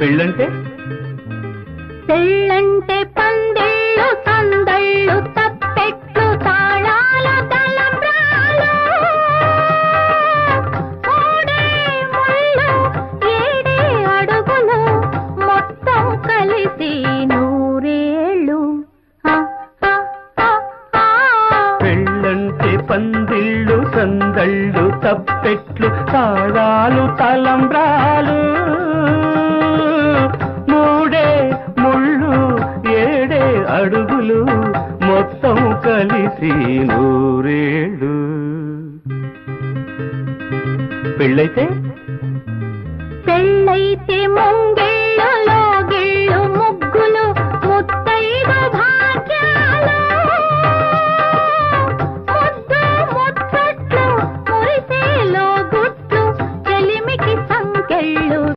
పెళ్ళంటే పెళ్ళంటే పందిళ్ళు సందళ్ళు తప్పెట్లు తాళాలు తలంబ్రాలు మూడే ముళ్ళు ఏడే అడుగులు మొత్తం కలిసి నూరేళ్ళు పెళ్ళంటే పందిళ్ళు సందళ్ళు తప్పెట్లు తాళాలు తలంబ్రాలు మూడే ముళ్ళు ఏడే అడుగులు మొత్తం కలిసి నూరేళ్ళు. పెళ్ళైతే ముంగే